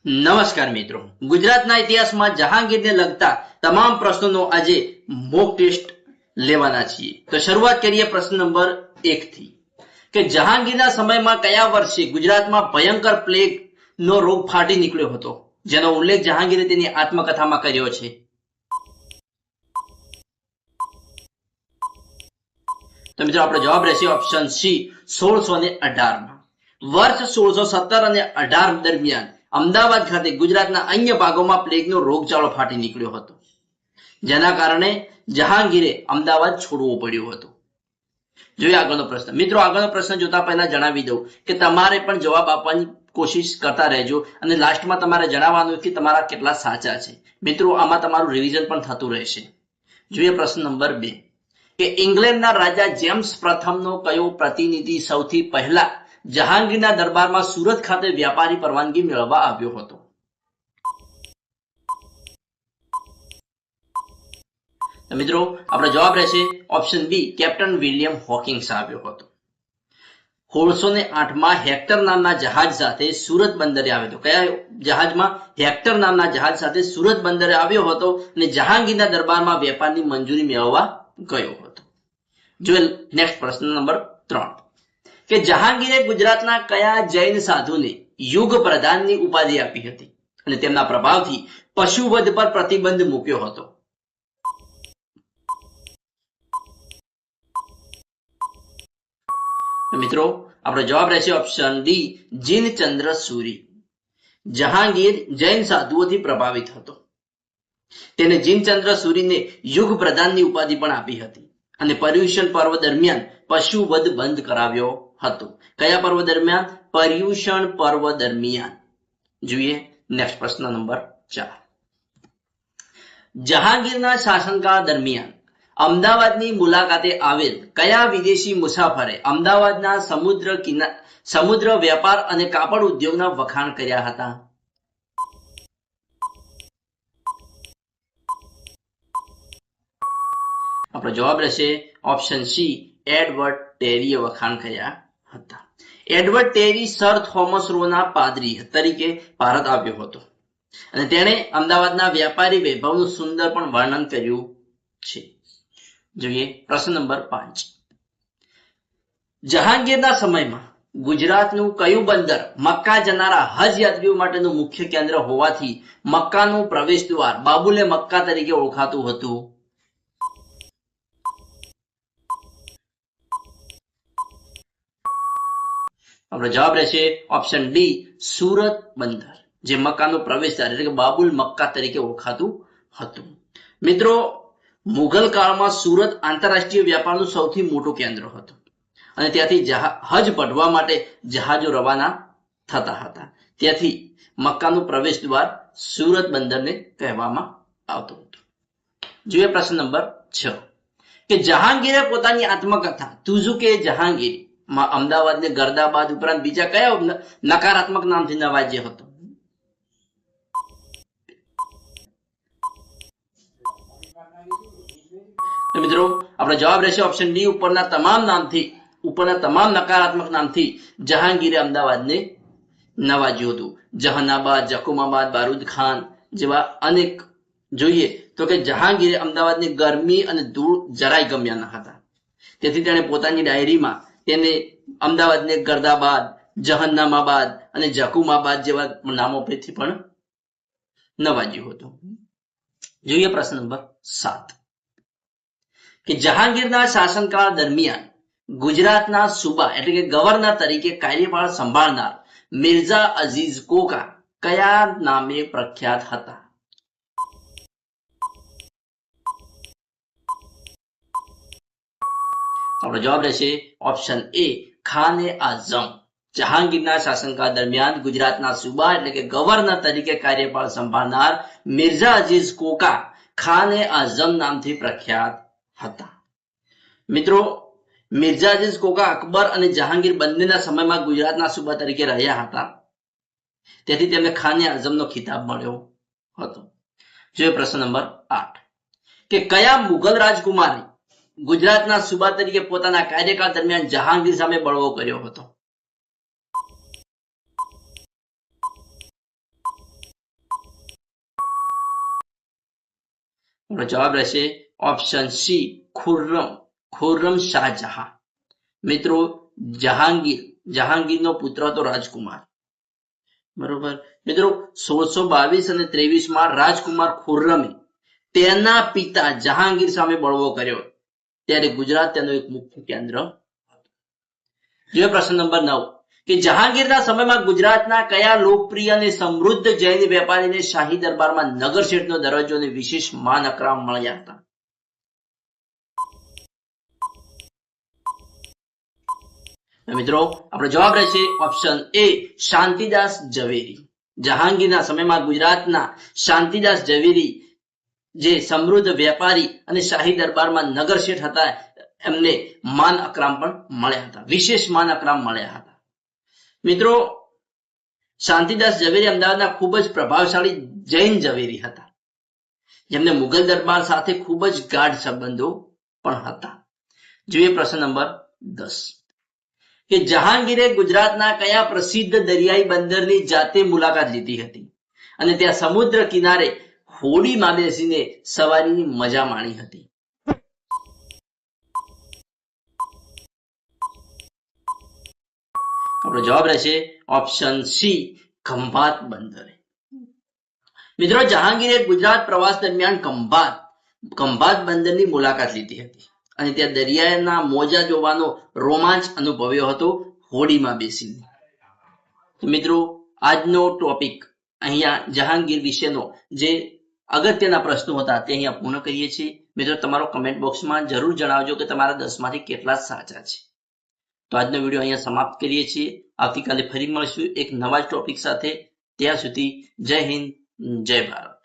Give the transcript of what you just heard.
નમસ્કાર મિત્રો, ગુજરાતના ઇતિહાસમાં જહાંગીરને લગતા તમામ પ્રશ્નોનો આજે મોક ટેસ્ટ લેવાના છીએ। તો શરૂઆત કરીએ પ્રશ્ન નંબર 1 થી કે જહાંગીરના સમયમાં કયા વર્ષે ગુજરાતમાં ભયંકર પ્લેગનો રોગ ફાટી નીકળ્યો હતો, જેનો ઉલ્લેખ જહાંગીરે તેની આત્મકથામાં કર્યો છે? તો મિત્રો આપણો જવાબ રહેશે ઓપ્શન સી 1618 માં। વર્ષ 1617 અને 18 દરમિયાન અમદાવાદ ખાતે ગુજરાતના અન્ય ભાગોમાં પ્લેગનો રોગચાળો ફાટી નીકળ્યો હતો, જેના કારણે જહાંગીરે અમદાવાદ છોડવું પડ્યું હતું। જોઈએ આગળનો પ્રશ્ન। મિત્રો આગળનો પ્રશ્ન જોતા પહેલા જણાવી દઉં કે તમારે પણ જવાબ આપવાની કોશિશ કરતા રહેજો અને લાસ્ટમાં તમારે જણાવવાનું કે તમારા કેટલા સાચા છે। મિત્રો આમાં તમારું રિવિઝન પણ થતું રહેશે। જોઈએ પ્રશ્ન નંબર 2 કે ઇંગ્લેન્ડના રાજા જેમ્સ પ્રથમનો કયો પ્રતિનિધિ સૌથી પહેલા જહાંગીરના દરબારમાં સુરત ખાતે વ્યાપારી પરવાનગી મેળવવા આવ્યો હતો? મિત્રો આપણો જવાબ રહેશે option b captain William Hawkins આવ્યો હતો। 1608 માં હેક્ટર નામના જહાજ સાથે સુરત બંદરે આવ્યો હતો। કયા જહાજમાં? હેક્ટર નામના જહાજ સાથે સુરત બંદરે આવ્યો હતો અને જહાંગીરના દરબારમાં વેપારની મંજૂરી મેળવવા ગયો હતો। જો નેક્સ્ટ પ્રશ્ન નંબર 3 કે જહાંગીરે ગુજરાતના કયા જૈન સાધુને યુગ પ્રધાનની ઉપાધિ આપી હતી અને તેમના પ્રભાવથી પશુવધ પર પ્રતિબંધ મૂક્યો હતો? મિત્રો આપણો જવાબ રહેશે ઓપ્શન ડી જીનચંદ્ર સુરી। જહાંગીર જૈન સાધુઓથી પ્રભાવિત હતો। તેને જીનચંદ્ર સુરીને યુગ પ્રધાનની ઉપાધિ પણ આપી હતી અને પર્યુષણ પર્વ દરમિયાન પશુવધ બંધ કરાવ્યો હતો। કયા પર્વ દરમિયાન? પર્યુષણ પર્વ દરમિયાન। જોઈએ નેક્સ્ટ પ્રશ્ન નંબર 4 જહાંગીરના શાસનકાળ દરમિયાન અમદાવાદની મુલાકાતે આવેલ કયા વિદેશી મુસાફરે અમદાવાદના સમુદ્ર વેપાર અને કાપડ ઉદ્યોગના વખાણ કર્યા હતા? આપણો જવાબ રહેશે ઓપ્શન સી એડવર્ડ ટેરીએ વખાણ કર્યા હતા। એડવર્ડ ટેરી સર થોમસ રોના પાદરી તરીકે ભારત આવ્યો હતો અને તેણે અમદાવાદના વ્યાપારી વૈભવનું સુંદર પણ વર્ણન કર્યું છે। જોઈએ પ્રશ્ન નંબર 5 જહાંગીરના સમયમાં ગુજરાતનું કયું બંદર મક્કા જનારા હજ યાત્રીઓ માટેનું મુખ્ય કેન્દ્ર હોવાથી મક્કાનું પ્રવેશ દ્વાર બાબુલે મક્કા તરીકે ઓળખાતું હતું? આપણો જવાબ રહેશે ઓપ્શન ડી સુરત બંદર, જે મક્કાનો પ્રવેશદ્વાર એટલે કે બાબુલ મક્કા તરીકે ઓળખાતું હતું। મિત્રો મુઘલ કાળમાં સુરત આંતરરાષ્ટ્રીય વ્યાપારનું સૌથી મોટું કેન્દ્ર હતું અને ત્યાંથી હજ પઢવા માટે જહાજો રવાના થતા હતા। ત્યાંથી મક્કાનું પ્રવેશ દ્વાર સુરત બંદરને કહેવામાં આવતું હતું। જોઈએ પ્રશ્ન નંબર 6 કે જહાંગીરે પોતાની આત્મકથા તુઝુકે જહાંગીર માં અમદાવાદને ગર્દાબાદ ઉપરાંત બીજા કયા નકારાત્મક નામથી નવાજ્યો હતો? મિત્રો આપણો જવાબ રહેશે ઓપ્શન ડી ઉપરના તમામ નકારાત્મક નામથી જહાંગીરે અમદાવાદને નવાજ્યું હતું। જહાનાબાદ, જકુમાબાદ, બારૂદ ખાન જેવા અનેક જોઈએ તો કે જહાંગીરે અમદાવાદની ગરમી અને ધૂળ જરાય ગમ્યા ન હતા, તેથી તેણે પોતાની ડાયરીમાં તેને અમદાવાદને ગર્દાબાદ, જહન્નામાબાદ અને જકુમાબાદ જેવા નામો પરથી પણ નવાજ્યું હતું। જોઈએ પ્રશ્ન નંબર 7 કે જહાંગીરના શાસનકાળ દરમિયાન ગુજરાતના સુબા એટલે કે ગવર્નર તરીકે કાર્યભાર સંભાળનાર મિર્ઝા અઝીઝ કોકા કયા નામે પ્રખ્યાત હતા? આપણો જવાબ રહેશે ઓપ્શન એ ખાને આઝમ। જહાંગીરના શાસનકાળ દરમિયાન ગુજરાતના સુબા એટલે કે ગવર્નર તરીકે કાર્યભાર સંભાળનાર મિર્ઝા અઝીઝ કોકા ખાને આઝમ નામથી પ્રખ્યાત હતા। મિત્રો મિર્ઝા અઝીઝ કોકા અકબર અને જહાંગીર બંનેના સમયમાં ગુજરાતના સુબા તરીકે રહ્યા હતા, તેથી તેમને ખાને આઝમનો ખિતાબ મળ્યો હતો। જોઈએ પ્રશ્ન નંબર 8 કે કયા મુઘલ રાજકુમારે ગુજરાતના સુબા તરીકે પોતાના કાર્યકાળ દરમિયાન જહાંગીર સામે બળવો કર્યો હતો? આપણો જવાબ રહેશે ઓપ્શન સી ખુર્રમ શાહજહાં. મિત્રો જહાંગીરનો પુત્ર હતો રાજકુમાર. બરોબર મિત્રો 1622 અને 23 રાજકુમાર ખુર્રમે તેના પિતા જહાંગીર સામે બળવો કર્યો ત્યારે ગુજરાત તેનું એક મુખ્ય કેન્દ્ર. જોઈએ પ્રશ્ન નંબર 9 કે જહાંગીરના સમયમાં ગુજરાતના કયા લોકપ્રિય અને સમૃદ્ધ જૈન વેપારીને શાહી દરબારમાં નગર શેઠનો દરજ્જો અને વિશેષ માન અકરામ મળ્યા હતા? મિત્રો આપણો જવાબ રહેશે ઓપ્શન એ શાંતિદાસ ઝવેરી. જહાંગીરના સમયમાં ગુજરાતના શાંતિદાસ ઝવેરી જે સમૃદ્ધ વેપારી અને શાહી દરબારમાં નગર શેઠ હતા એમને માન અકરામ પણ મળ્યા હતા, વિશેષ માન અકરામ મળ્યા હતા. મિત્રો શાંતિદાસ ઝવેરી અમદાવાદના ખૂબ જ પ્રભાવશાળી જૈન ઝવેરી હતા જેમને મુગલ દરબાર સાથે ખૂબ જ ગાઢ સંબંધો પણ હતા. જોઈએ પ્રશ્ન નંબર 10 કે જહાંગીરે ગુજરાતના કયા પ્રસિદ્ધ દરિયાઈ બંદરની જાતે મુલાકાત લીધી હતી અને ત્યાં સમુદ્ર કિનારે હોડીમાં બેસીને સવારીની મજા માણી હતી? આપણો જવાબ રહેશે ઓપ્શન સી ખંભાત બંદર. મિત્રો જહાંગીરે ગુજરાત પ્રવાસ દરમિયાન ખંભાત બંદરની મુલાકાત લીધી હતી અને ત્યાં દરિયાના મોજા જોવાનો રોમાંચ અનુભવ્યો હતો હોડીમાં બેસીને. મિત્રો આજનો ટોપિક અહીંયા જહાંગીર વિશેનો જે અગત્યના પ્રશ્નો હતા તે અહીંયા પૂર્ણ કરીએ છીએ. મિત્રો તમારો કમેન્ટ બોક્સમાં જરૂર જણાવજો કે તમારા 10 માંથી કેટલા સાચા છે. તો આજનો વિડીયો અહીંયા સમાપ્ત કરીએ છીએ. આવતીકાલે ફરી મળીશું એક નવા ટોપિક સાથે. ત્યાં સુધી જય હિન્દ, જય ભારત.